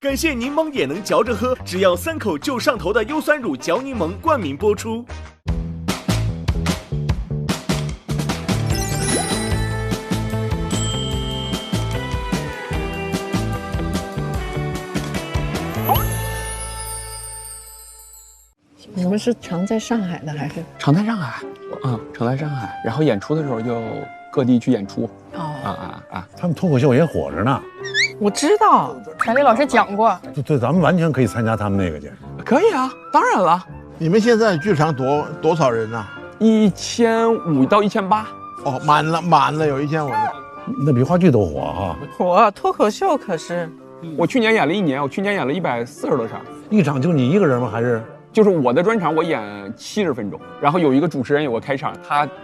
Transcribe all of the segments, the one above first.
感谢柠檬也能嚼着喝，只要3口就上头的优酸乳嚼柠檬冠名播出。你们是常在上海的还是？常在上海，常在上海。然后演出的时候就各地去演出。他们脱口秀也火着呢。我知道，凯丽老师讲过。对，咱们完全可以参加他们那个去。可以啊，当然了。你们现在剧场多少人啊？1500到1800。哦，满了，有1500的。那比话剧都火哈。火，脱口秀可是。我去年演了1年，我去年演了140多场。一场就你一个人吗？还是？就是我的专场，我演70分钟，然后有一个主持人有个开场，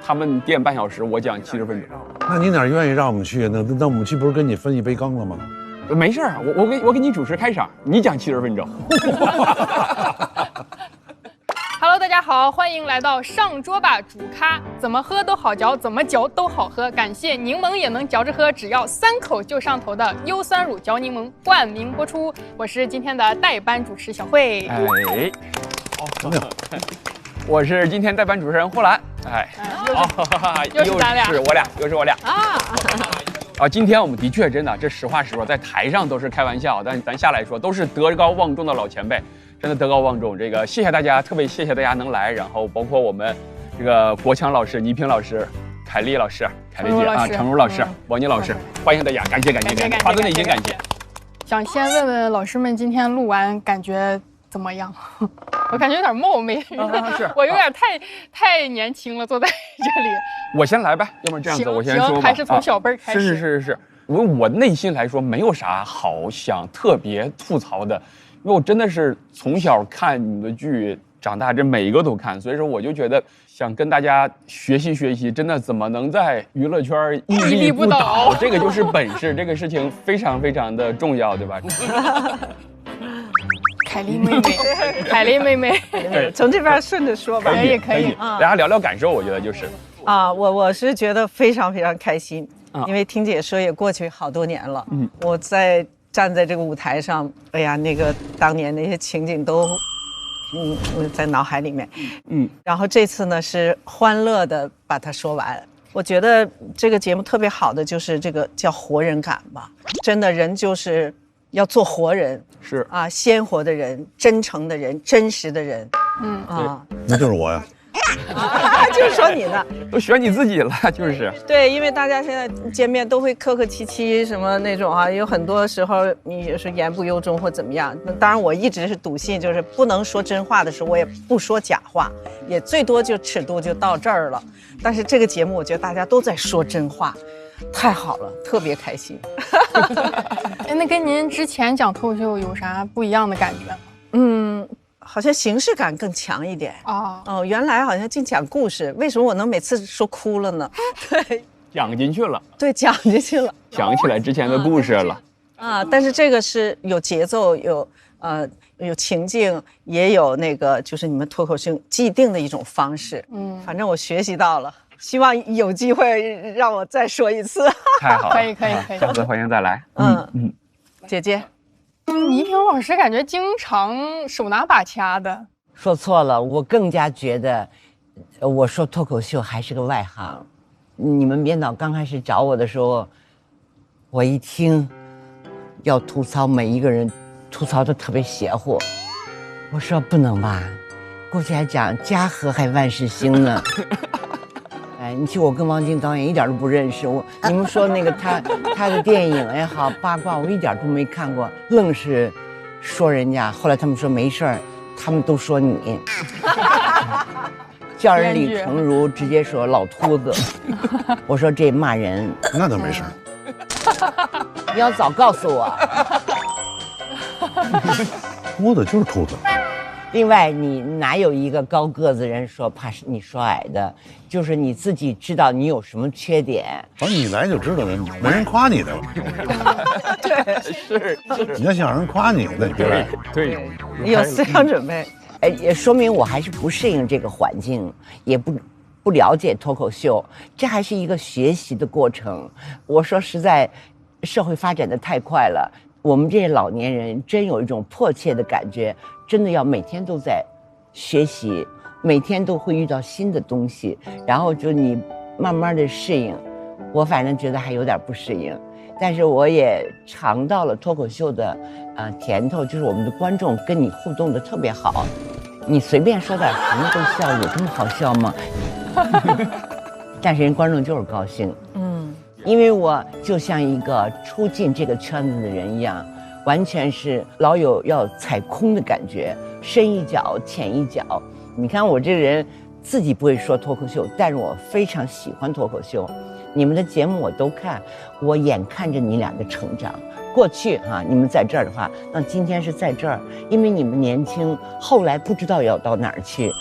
他们点半小时，我讲70分钟。那你哪愿意让我们去？那我们去不是跟你分一杯羹了吗？没事儿，我给你主持开场，你讲70分钟。Hello， 大家好，欢迎来到上桌吧主咖，怎么喝都好嚼，怎么嚼都好喝。感谢柠檬也能嚼着喝，只要3口就上头的优酸乳嚼柠檬冠名播出。我是今天的代班主持小慧。我是今天代班主持人呼兰。又是咱俩，又是我俩啊！今天我们的确真的，这实话实说，在台上都是开玩笑，但咱下来说都是德高望重的老前辈。真的德高望重，这个谢谢大家，特别谢谢大家能来，然后包括我们这个国强老师、倪萍老师、凯丽老师、凯丽姐啊、程如老师、王宁老师，欢迎大家，感谢，发自内心感谢。想先问问老师们，今天录完感觉怎么样？我感觉有点冒昧，我有点太年轻了，坐在这里。我先来呗，要不然这样子，我先说吧。还是从小辈儿开始。是，我内心来说没有啥好想特别吐槽的。因为我真的是从小看你们的剧长大，这每一个都看，所以说我就觉得想跟大家学习，真的怎么能在娱乐圈屹立不倒，这个就是本事，这个事情非常的重要，对吧？凯丽妹妹，从这边顺着说吧，可以，大家聊聊感受，我觉得就是我是觉得非常开心，因为听姐说也过去好多年了，我站在这个舞台上，哎呀，那个当年那些情景都，在脑海里面，然后这次呢是欢乐的把它说完。我觉得这个节目特别好的就是这个叫活人感吧，真的人就是要做活人，是啊，鲜活的人，真诚的人，真实的人，那就是我呀。就是说你呢，都选你自己了，就是对，因为大家现在见面都会客客气气什么那种啊，有很多时候你也是言不由衷或怎么样。那当然，我一直是笃信，就是不能说真话的时候，我也不说假话，也最多就尺度就到这儿了。但是这个节目，我觉得大家都在说真话，太好了，特别开心。那跟您之前讲脱口秀有啥不一样的感觉吗？好像形式感更强一点原来好像净讲故事，为什么我能每次说哭了呢？对，讲进去了，对，讲进去了，想起来之前的故事了但是这个是有节奏，有情境，也有那个就是你们脱口秀既定的一种方式。反正我学习到了，希望有机会让我再说一次。太好了，可以，下次欢迎再来。姐姐。倪萍老师感觉经常手拿把掐的。说错了，我更加觉得，我说脱口秀还是个外行。你们编导刚开始找我的时候，我一听要吐槽每一个人，吐槽的特别邪乎，我说不能吧，过去还讲家和还万事兴呢。你去我跟王晶导演一点都不认识你们说那个他的电影也好八卦，我一点都没看过，愣是说人家。后来他们说没事儿，他们都说你，叫人李成儒直接说老秃子，我说这骂人，那倒没事。你要早告诉我。秃子就是秃子。另外，你哪有一个高个子人说怕是你说矮的，就是你自己知道你有什么缺点。反正你来就知道了，没人夸你的。对，是。你要想让人夸你，那你别来。对，有思想准备。也说明我还是不适应这个环境，也不了解脱口秀，这还是一个学习的过程。我说实在，社会发展的太快了。我们这些老年人真有一种迫切的感觉，真的要每天都在学习，每天都会遇到新的东西，然后就你慢慢的适应。我反正觉得还有点不适应，但是我也尝到了脱口秀的甜头，就是我们的观众跟你互动的特别好，你随便说点什么都笑，有这么好笑吗？但是人观众就是高兴，因为我就像一个初进这个圈子的人一样，完全是老有要踩空的感觉，深一脚浅一脚。你看我这个人自己不会说脱口秀，但是我非常喜欢脱口秀。你们的节目我都看，我眼看着你俩的成长。过去你们在这儿的话，那今天是在这儿，因为你们年轻，后来不知道要到哪儿去，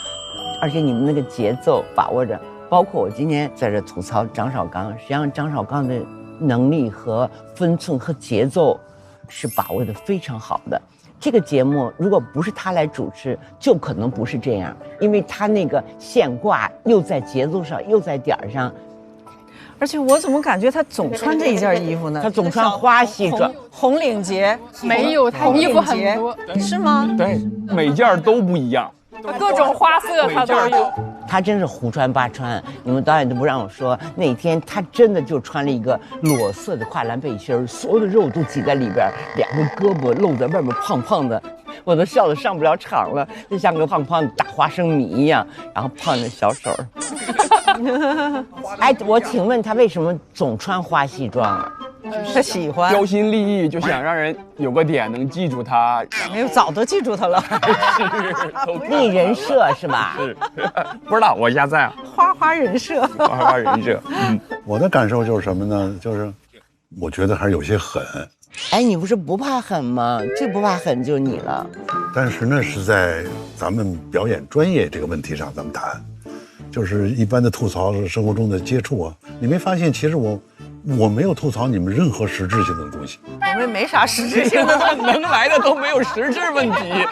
而且你们那个节奏把握着。包括我今天在这吐槽张绍刚，实际上张绍刚的能力和分寸和节奏是把握的非常好的。这个节目如果不是他来主持，就可能不是这样，因为他那个现挂又在节奏上又在点儿上。而且我怎么感觉他总穿这一件衣服呢？他总穿花西装，红领结，没有，他衣服很多，是吗？对，每件都不一样，各种花色他都有。他真是胡穿八穿，你们导演都不让我说。那天他真的就穿了一个裸色的跨栏背心，所有的肉都挤在里边，两个胳膊露在外面，胖胖的，我都笑得上不了场了，就像个胖胖的大花生米一样，然后胖的小手。哎，我请问他为什么总穿花西装啊？他喜欢，标新立异，就想让人有个点能记住他。没有，早都记住他了。立人设是吧？是，不知道我瞎猜啊。花人设，花人设。我的感受就是什么呢？就是我觉得还是有些狠。哎，你不是不怕狠吗？最不怕狠就是你了。但是那是在咱们表演专业这个问题上咱们谈，就是一般的吐槽是生活中的接触啊。你没发现其实我没有吐槽你们任何实质性的东西，我们没啥实质性的，能来的都没有实质问题。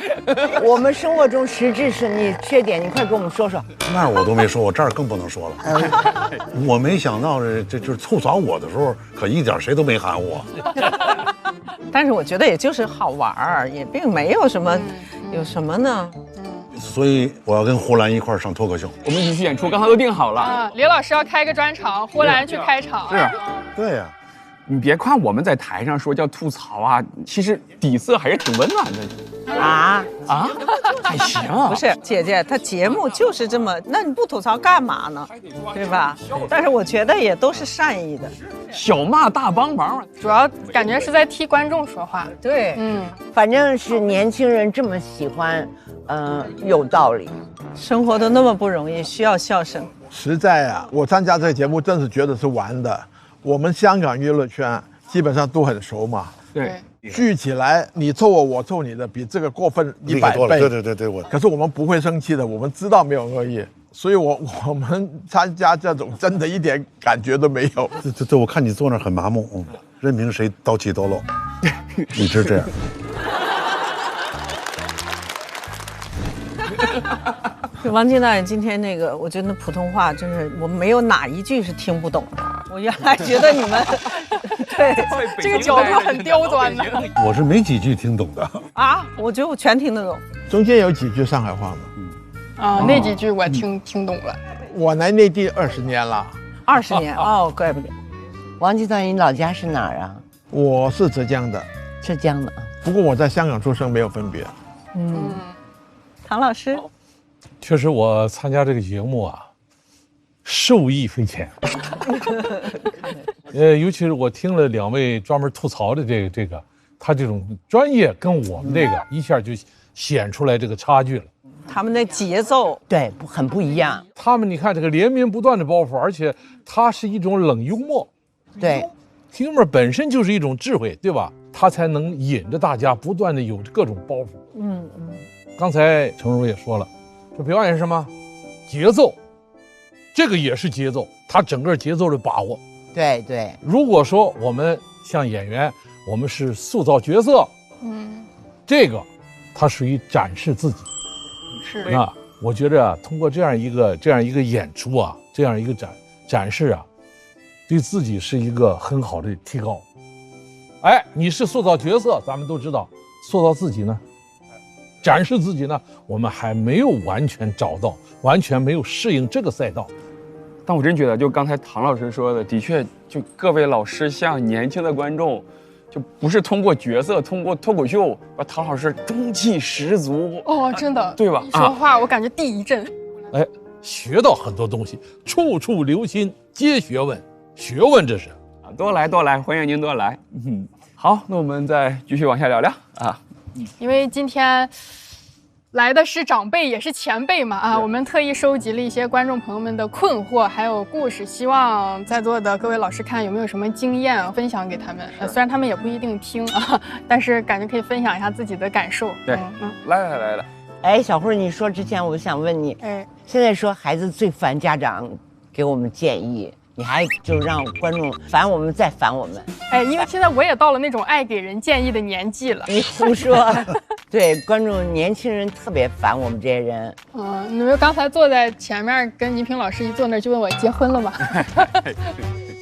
我们生活中实质是你缺点，你快跟我们说说。那我都没说，我这儿更不能说了。我没想到这就是吐槽我的时候，可一点谁都没喊我。但是我觉得也就是好玩儿，也并没有什么，有什么呢？所以我要跟胡兰一块儿上脱口秀。我们一起去演出，刚才都定好了。啊，李老师要开个专场，呼兰去开场。是，对呀。你别看我们在台上说叫吐槽啊，其实底色还是挺温暖的。啊，还行。不是姐姐，她节目就是这么，那你不吐槽干嘛呢？对吧？但是我觉得也都是善意的，小骂大帮忙，主要感觉是在替观众说话。对，反正是年轻人这么喜欢，有道理。生活都那么不容易，需要笑声。实在啊，我参加这个节目真是觉得是玩的。我们香港娱乐圈基本上都很熟嘛，对，聚起来你凑我，我凑你的，比这个过分100倍。对，可是我们不会生气的，我们知道没有恶意，所以我们参加这种真的一点感觉都没有。对，我看你坐那儿很麻木，任凭谁叨气叨漏，一直这样。王晶导演今天那个，我觉得那普通话真是我没有哪一句是听不懂的。我原来觉得你们对这个角度很刁钻的。我是没几句听懂的啊，我觉得我全听得懂。中间有几句上海话吗？啊，那几句我听懂了。我来内地20年了。20年哦，怪不得。王晶导演，你老家是哪儿啊？我是浙江的。浙江的。不过我在香港出生没有分别。唐老师。确实，我参加这个节目啊，受益匪浅。尤其是我听了2位专门吐槽的这个，他这种专业跟我们这个一下就显出来这个差距了。他们的节奏对很不一样。他们你看这个连绵不断的包袱，而且它是一种冷幽默。对，幽默本身就是一种智慧，对吧？它才能引着大家不断的有各种包袱。刚才程如也说了。这表演是什么？节奏，这个也是节奏，他整个节奏的把握。对。如果说我们像演员，我们是塑造角色，这个它属于展示自己。是啊，我觉着啊，通过这样一个演出啊，这样一个展示啊，对自己是一个很好的提高。哎，你是塑造角色，咱们都知道，塑造自己呢，展示自己呢，我们还没有完全找到，完全没有适应这个赛道。但我真觉得，就刚才唐老师说的，的确，就各位老师向年轻的观众，就不是通过角色，通过脱口秀，把唐老师中气十足。哦，真的，对吧？说话我感觉第一阵。哎，学到很多东西，处处留心，皆学问，学问这是。多来多来，欢迎您多来。好，那我们再继续往下聊聊啊。因为今天来的是长辈，也是前辈嘛啊，我们特意收集了一些观众朋友们的困惑还有故事，希望在座的各位老师看有没有什么经验分享给他们。虽然他们也不一定听啊，但是感觉可以分享一下自己的感受。对，来。哎，小慧，你说之前我想问你，现在说孩子最烦家长给我们建议。你还就让观众烦我们再烦我们，哎，因为现在我也到了那种爱给人建议的年纪了。你胡说，对，观众年轻人特别烦我们这些人。你们刚才坐在前面跟倪萍老师一坐那儿就问我结婚了吗？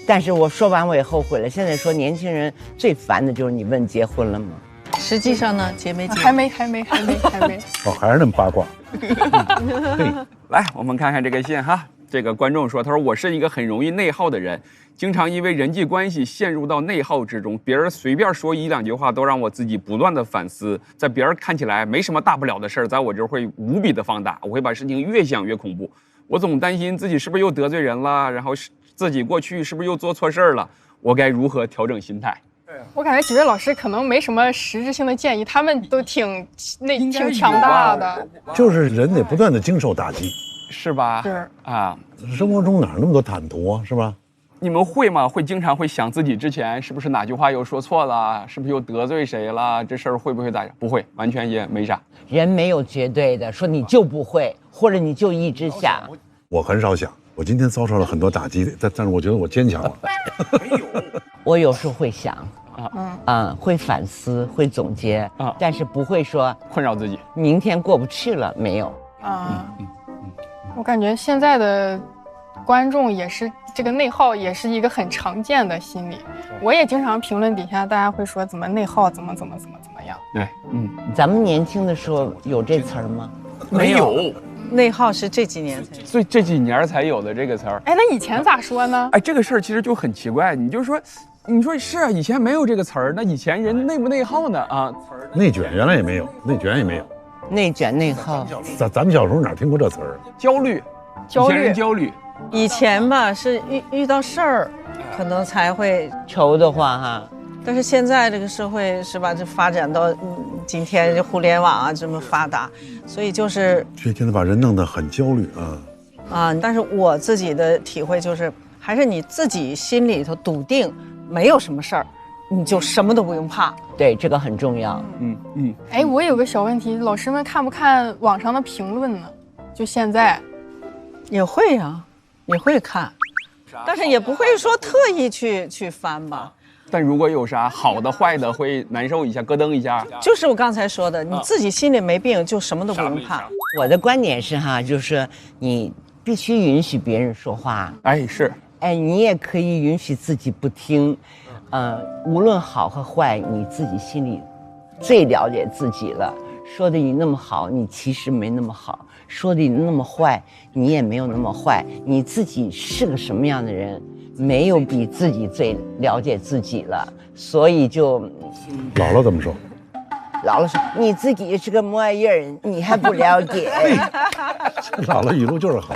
但是我说完我也后悔了。现在说年轻人最烦的就是你问结婚了吗？实际上呢，结没结？还没。哦，还是那么八卦。来，我们看看这个信哈。这个观众说，他说我是一个很容易内耗的人，经常因为人际关系陷入到内耗之中，别人随便说一两句话都让我自己不断的反思，在别人看起来没什么大不了的事儿，在我这儿会无比的放大，我会把事情越想越恐怖，我总担心自己是不是又得罪人了，然后自己过去是不是又做错事儿了，我该如何调整心态？我感觉几位老师可能没什么实质性的建议，他们都挺强大的，就是人得不断的经受打击。是吧？是啊，生活中哪那么多坦途啊，是吧？你们会吗？会经常会想自己之前是不是哪句话又说错了，是不是又得罪谁了？这事儿会不会咋样？不会，完全也没啥。人没有绝对的，说你就不会，或者你就一直想。我很少想，我今天遭受了很多打击，但是我觉得我坚强了。我有时候会想。会反思，会总结但是不会说困扰自己。明天过不去了，没有。我感觉现在的观众也是这个内耗，也是一个很常见的心理。我也经常评论底下大家会说怎么内耗，怎么样。对，咱们年轻的时候有这词儿吗？没有。内耗是这几年才，所以这几年才有的这个词儿。哎，那以前咋说呢？哎，这个事儿其实就很奇怪，你说是啊，以前没有这个词儿，那以前人内不内耗呢？啊，内卷原来也没有，内卷也没有，内卷内耗。咱们小时候哪听过这词儿？焦虑。以前吧是遇到事儿，可能才会愁的话哈。但是现在这个社会是吧，这发展到今天这互联网啊这么发达，所以就是现在把人弄得很焦虑但是我自己的体会就是，还是你自己心里头笃定，没有什么事儿，你就什么都不用怕。对，这个很重要。哎，我有个小问题，老师们看不看网上的评论呢？就现在，也会啊，也会看，但是也不会说特意去翻吧。但如果有啥好的坏的，会难受一下，咯噔一下。就是我刚才说的，你自己心里没病，就什么都不用怕。我的观点是哈，就是你必须允许别人说话。是。你也可以允许自己不听。无论好和坏，你自己心里最了解自己了。说的你那么好，你其实没那么好；说的你那么坏，你也没有那么坏。你自己是个什么样的人？没有比自己最了解自己了，所以就姥姥怎么说？姥姥说你自己也是个模样儿，你还不了解。姥姥语录就是好。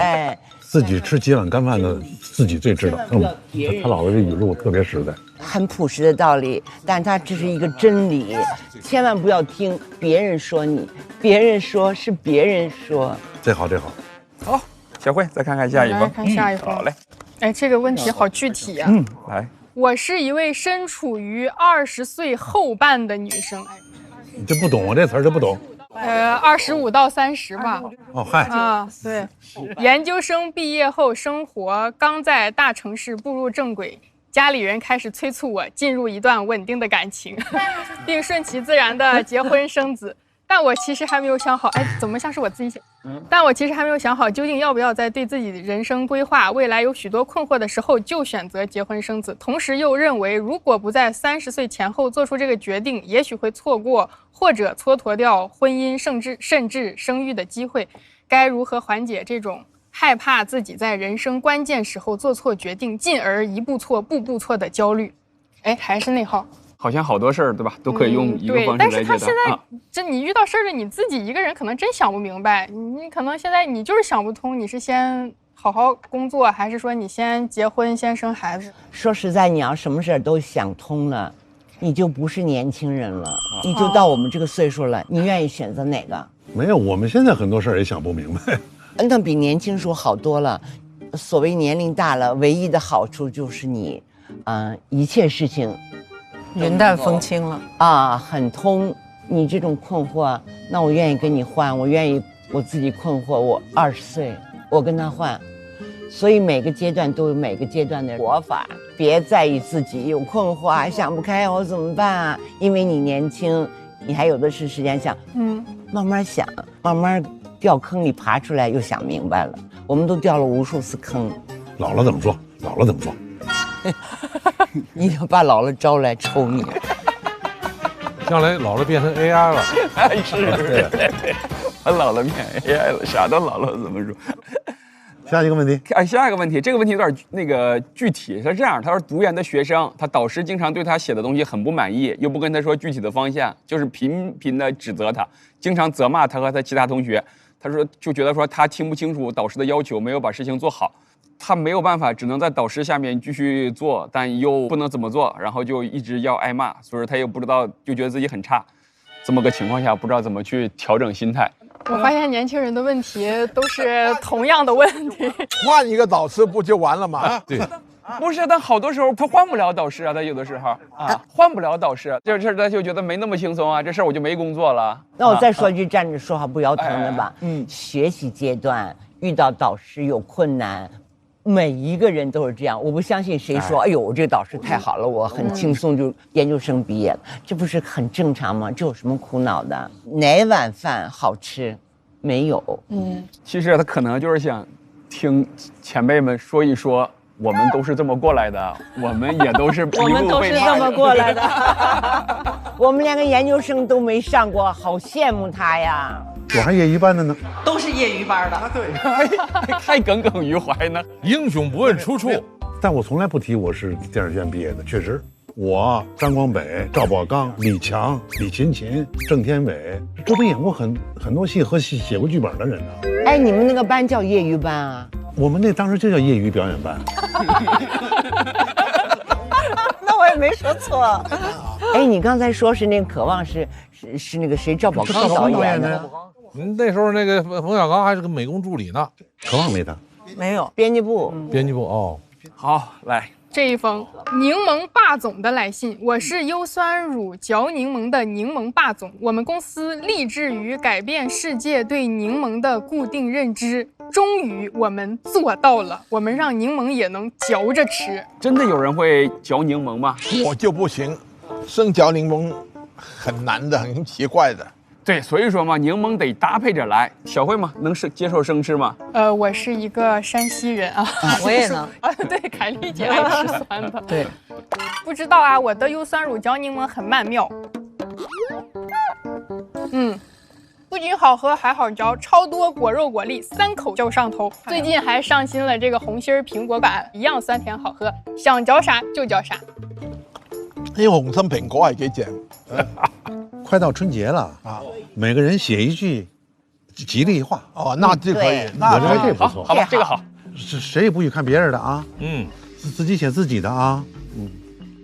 自己吃几碗干饭的自己最知道。他姥姥这语录特别实在，很朴实的道理，但它这是一个真理，千万不要听别人说你，别人说是别人说。这好。好，小慧再看看下一封。看下一封。好嘞。哎，这个问题好具体呀。来。我是一位身处于20岁后半的女生。你这不懂啊，这词儿就不懂。25到30吧。对。研究生毕业后，生活刚在大城市步入正轨，家里人开始催促我进入一段稳定的感情，并顺其自然的结婚生子。但我其实还没有想好，哎，怎么像是我自己写？但我其实还没有想好，究竟要不要在对自己人生规划、未来有许多困惑的时候就选择结婚生子。同时又认为，如果不在30岁前后做出这个决定，也许会错过或者蹉跎掉婚姻甚至生育的机会。该如何缓解这种害怕自己在人生关键时候做错决定，进而一步错步步错的焦虑？哎，还是那号。好像好多事儿，对吧？都可以用一个方式来解答。但是他现在，这你遇到事儿了，你自己一个人可能真想不明白。你可能现在你就是想不通，你是先好好工作，还是说你先结婚先生孩子？说实在，你要什么事儿都想通了，你就不是年轻人了，你就到我们这个岁数了，你愿意选择哪个？没有，我们现在很多事儿也想不明白。那比年轻时候好多了。所谓年龄大了，唯一的好处就是你，一切事情云淡风轻了啊，很通。你这种困惑，那我愿意跟你换，我愿意我自己困惑。我20岁，我跟他换，所以每个阶段都有每个阶段的活法。别在意自己有困惑啊，想不开我怎么办啊？因为你年轻，你还有的是时间想，慢慢想，慢慢掉坑里爬出来，又想明白了。我们都掉了无数次坑。老了怎么说？老了怎么说？你就把姥姥招来抽你。将来老了变成 AI 了，是，把老了变 AI 了，啥都老了怎么说？下一个问题，下一个问题，这个问题有点那个具体。他是这样，他说读研的学生，他导师经常对他写的东西很不满意，又不跟他说具体的方向，就是频频的指责他，经常责骂他和他其他同学。他说就觉得说他听不清楚导师的要求，没有把事情做好。他没有办法，只能在导师下面继续做，但又不能怎么做，然后就一直要挨骂，所以他又不知道，就觉得自己很差。这么个情况下，不知道怎么去调整心态。我发现年轻人的问题都是同样的问题，换一个导师不就完了吗？对，不是，但好多时候他换不了导师啊，他有的时候换不了导师，这事他就觉得没那么轻松啊，这事儿我就没工作了。那我再说一句站着说话不腰疼的吧，学习阶段遇到导师有困难。每一个人都是这样，我不相信谁说，哎呦，我这个导师太好了，我很轻松就研究生毕业了，这不是很正常吗？这有什么苦恼的？哪碗饭好吃？没有。其实他可能就是想听前辈们说一说，我们都是这么过来的，我们也都是我们都是这么过来的。我们连个研究生都没上过，好羡慕他呀。我还业余班的呢，都是业余班的。对，还耿耿于怀呢。英雄不问出处，但我从来不提我是电视学院毕业的。确实，我张光北、赵宝刚、李强、李勤勤、郑天伟，这都演过很多戏和写过剧本的人呢。哎，你们那个班叫业余班啊？我们那当时就叫业余表演班。那我也没说错。哎，你刚才说是那个渴望是那个谁赵宝刚导演的。那时候那个冯小刚还是个美工助理呢。渴望没他，没有编辑部。编辑部哦。好，来这一封柠檬霸总的来信，我是优酸乳嚼柠檬的柠檬霸总，我们公司立志于改变世界对柠檬的固定认知，终于我们做到了，我们让柠檬也能嚼着吃。真的有人会嚼柠檬吗？我就不行，生嚼柠檬很难的，很奇怪的。对，所以说嘛，柠檬得搭配着来。小慧嘛，能接受生吃吗？我是一个山西人啊，我也能啊。对，凯丽姐爱吃酸的。对，不知道啊，我的优酸乳嚼柠檬很曼妙。不仅好喝还好嚼，超多果肉果粒，3口就上头。最近还上新了这个红心苹果版，一样酸甜好喝，想嚼啥就嚼啥。呢個紅心蘋果係幾正。快到春节了啊，每个人写一句吉利话。哦，那这可以，我认为这不错。好吧，这个好。谁也不许看别人的啊。自己写自己的啊。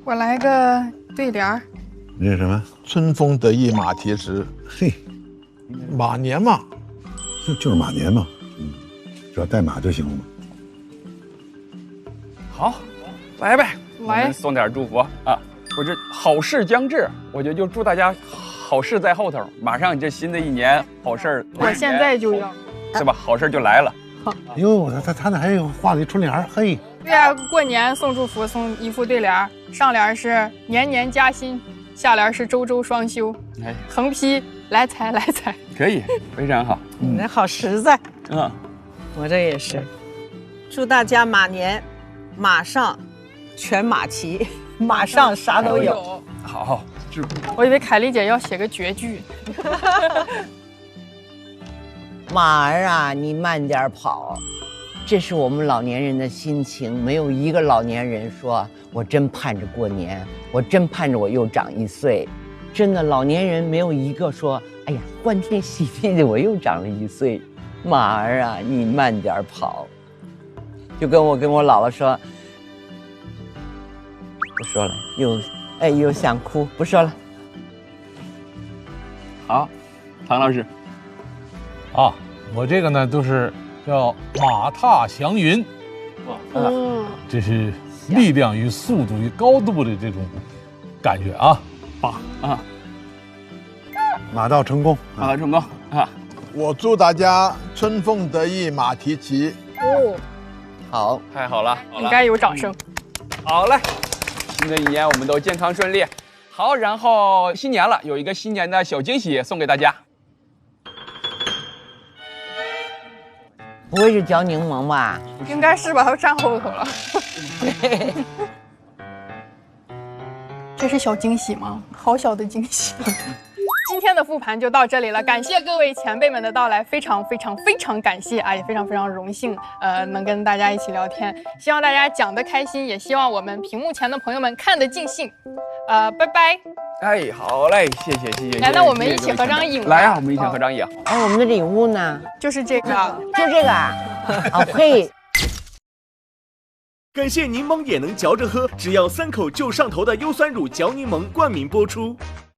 我来个对联儿。那是什么？春风得意马蹄疾。嘿，马年嘛，就是马年嘛。只要带马就行了嘛。好，来呗，来我们送点祝福啊！我这好事将至，我觉得就祝大家好事在后头，马上这新的一年好事。我现在就要，对吧？好事就来了。哟，他那还有画的春联儿，嘿。对呀，过年送祝福，送一副对联儿，上联是年年加薪，下联是周周双休，横批来财来财。可以，非常好。你这好实在。嗯，我这也是，祝大家马年马上全马齐，马上啥都有。好，我以为凯丽姐要写个绝句。马儿啊，你慢点跑，这是我们老年人的心情。没有一个老年人说我真盼着过年，我真盼着我又长1岁。真的，老年人没有一个说，哎呀，欢天喜地的我又长了1岁。马儿啊，你慢点跑。就跟我姥姥说，不说了，又想哭，不说了。好，唐老师。啊，我这个呢都是叫马踏祥云，这是力量与速度与高度的这种感觉啊。马到成功，马到成功啊！我祝大家春风得意，马蹄齐。好，太好了，应该有掌声。好嘞，新的一年我们都健康顺利。好，然后新年了，有一个新年的小惊喜送给大家。不会是嚼柠檬吧？应该是吧，它站后头了。这是小惊喜吗？好小的惊喜。今天的复盘就到这里了，感谢各位前辈们的到来，非常感谢啊，也非常荣幸，能跟大家一起聊天，希望大家讲得开心，也希望我们屏幕前的朋友们看得尽兴，拜拜。哎，好嘞，谢谢。来，那我们一起合张影。来啊，我们一起合张影。哎，我们的礼物呢？就是这个，就这个啊。哦，呸！感谢柠檬也能嚼着喝，只要3口就上头的优酸乳嚼柠檬冠名播出。